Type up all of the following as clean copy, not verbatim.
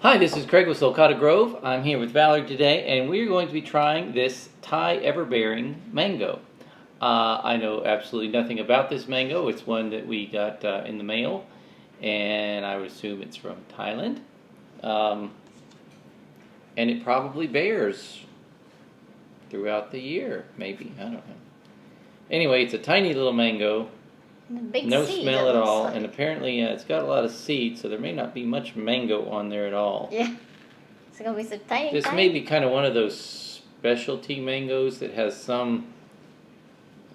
Hi, this is Craig with Sulcata Grove. I'm here with Valerie today, and we're going to be trying this Thai Everbearing mango. I know absolutely nothing about this mango. It's one that we got in the mail, and I would assume it's from Thailand. And it probably bears throughout the year, maybe. I don't know. Anyway, it's a tiny little mango. Big No seed, smell at all, like. and apparently it's got a lot of seeds, so there may not be much mango on there at all. Yeah. It's going to be so tiny. This may be kind of one of those specialty mangoes that has some.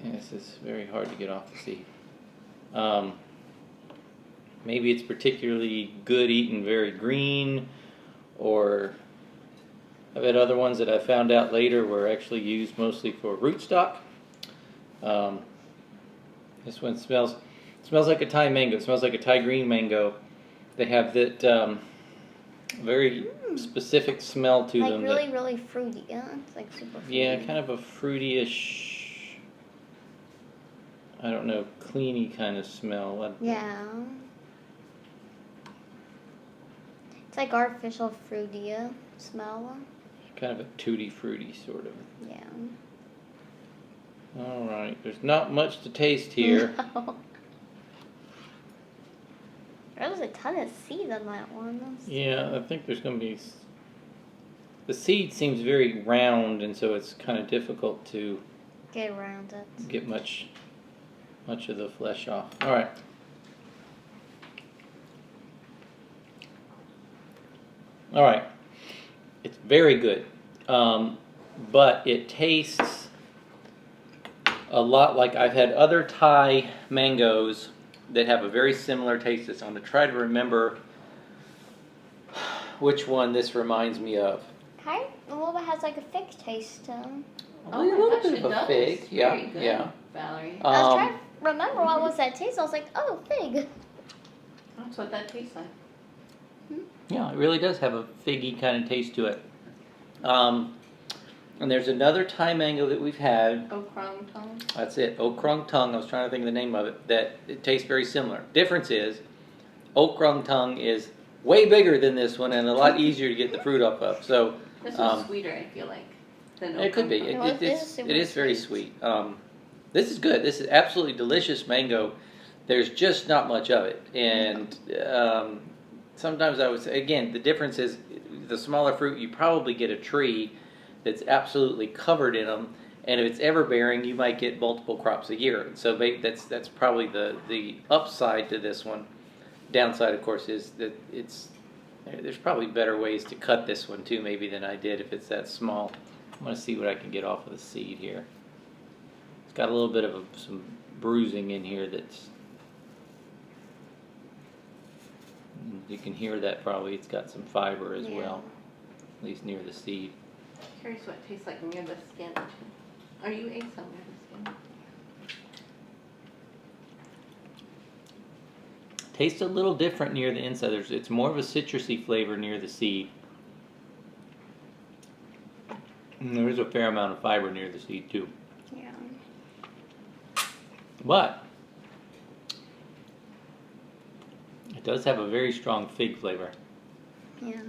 Yes, it's very hard to get off the seed. Maybe it's particularly good eaten very green, or I've had other ones that I found out later were actually used mostly for rootstock. This one smells like a Thai mango. It smells like a Thai green mango. They have that very specific smell to them. Like really fruity. Yeah, it's like super fruity. Yeah, kind of a fruity-ish, I don't know, cleany kind of smell. Yeah. It's like artificial fruity smell. Kind of a tutti-fruity sort of. Yeah. All right, there's not much to taste here. No. There was a ton of seed on that one. Yeah, I think there's going to be. The seed seems very round, and so it's kind of difficult to get around it. Get much of the flesh off. All right. All right. It's very good, but it tastes a lot like I've had other Thai mangoes that have a very similar taste. I'm going to try to remember which one this reminds me of. Kind of a little bit has like a fig taste. A little bit of a fig. Yeah, good, yeah. Valerie. I was trying to remember what was that taste. I was like, oh, fig. That's what that tastes like. Yeah, it really does have a figgy kind of taste to it. And there's another Thai mango that we've had. Okrong tongue. That's it, Okrong tongue. I was trying to think of the name of it. That it tastes very similar. Difference is, Okrong tongue is way bigger than this one and a lot easier to get the fruit off of. So This one's sweeter, I feel like, than it could be. Okrong tongue. It is very sweet. This is good. This is absolutely delicious mango. There's just not much of it, and sometimes I would say again the difference is the smaller fruit. You probably get a tree that's absolutely covered in them, and if it's everbearing, you might get multiple crops a year. So that's probably the upside to this one. Downside, of course, is that there's probably better ways to cut this one too, maybe than I did if it's that small. I'm going to see what I can get off of the seed here. It's got a little bit of some bruising in here that's. You can hear that probably. It's got some fiber as well, at least near the seed. Curious what it tastes like near the skin. Or you ate some near the skin. Tastes a little different near the inside. It's more of a citrusy flavor near the seed. And there is a fair amount of fiber near the seed too. Yeah. But it does have a very strong fig flavor. Yeah.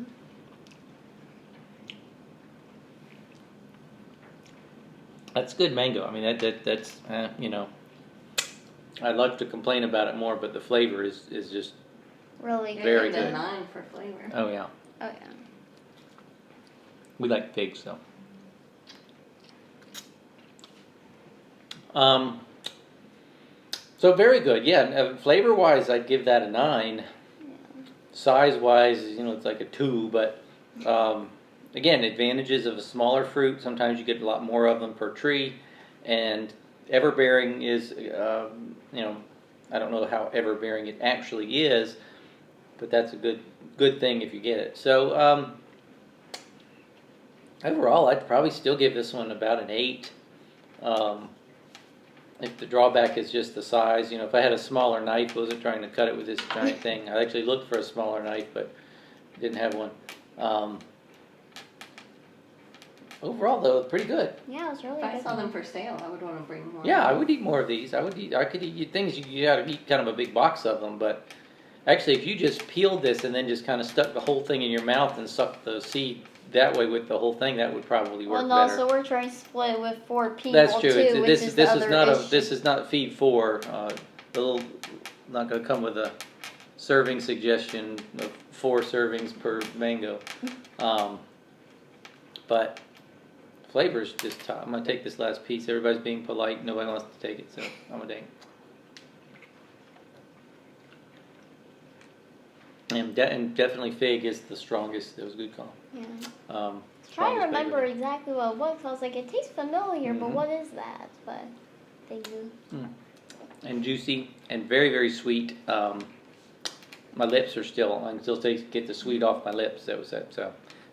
That's good mango. I mean, that's you know, I'd love to complain about it more, but the flavor is just Really good. Very It's a good. 9 for flavor. oh yeah. Oh, yeah. We like figs though. So very good. Yeah, flavor wise, I'd give that a 9. Yeah. Size wise, it's like a 2, but again, advantages of a smaller fruit. Sometimes you get a lot more of them per tree, and everbearing is, I don't know how everbearing it actually is, but that's a good thing if you get it. So overall, I'd probably still give this one about an 8. If the drawback is just the size, if I had a smaller knife, wasn't trying to cut it with this giant thing. I actually looked for a smaller knife, but didn't have one. Overall, though, pretty good. Yeah, it was really If good. I saw them for sale, I would want to bring more. Yeah, I would eat more of these. I could eat things. You got to eat kind of a big box of them, but Actually, if you just peeled this and then just kind of stuck the whole thing in your mouth and sucked the seed that way with the whole thing, that would probably work Well, better. also we're trying to split it with 4 people That's true. too, which is the This is other not issue. this is not feed 4. Not going to come with a serving suggestion of 4 servings per mango. But flavor's just top. I'm gonna take this last piece. Everybody's being polite. Nobody wants to take it, so I'm gonna take it. And definitely fig is the strongest. That was a good call. Yeah. Trying to Strongest remember flavor. exactly what it was. I was like, it tastes familiar, but Mhm. what is that? But they do. And juicy and very, very sweet. My lips are still. I can still get the sweet off my lips. That was it.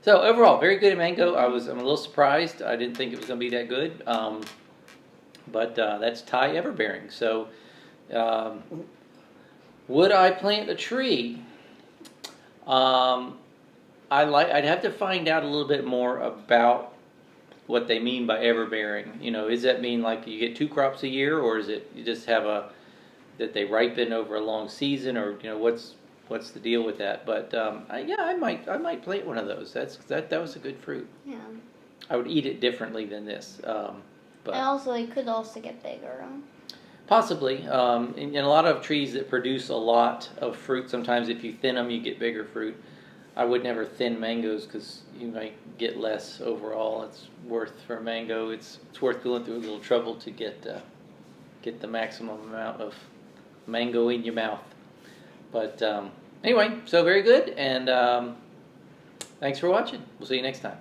So overall, very good at mango. I'm a little surprised. I didn't think it was going to be that good. But that's Thai Everbearing. So, would I plant a tree? I'd have to find out a little bit more about what they mean by everbearing. You know, does that mean like you get 2 crops a year, or is it you just have that they ripen over a long season, or you know what's the deal with that? But I might plant one of those. That was a good fruit. Yeah. I would eat it differently than this, but And also, it could also get bigger. possibly. In a lot of trees that produce a lot of fruit, sometimes if you thin them, you get bigger fruit. I would never thin mangoes because you might get less overall. It's worth for a mango. It's worth going through a little trouble to get the maximum amount of mango in your mouth. But anyway, so very good, and thanks for watching. We'll see you next time.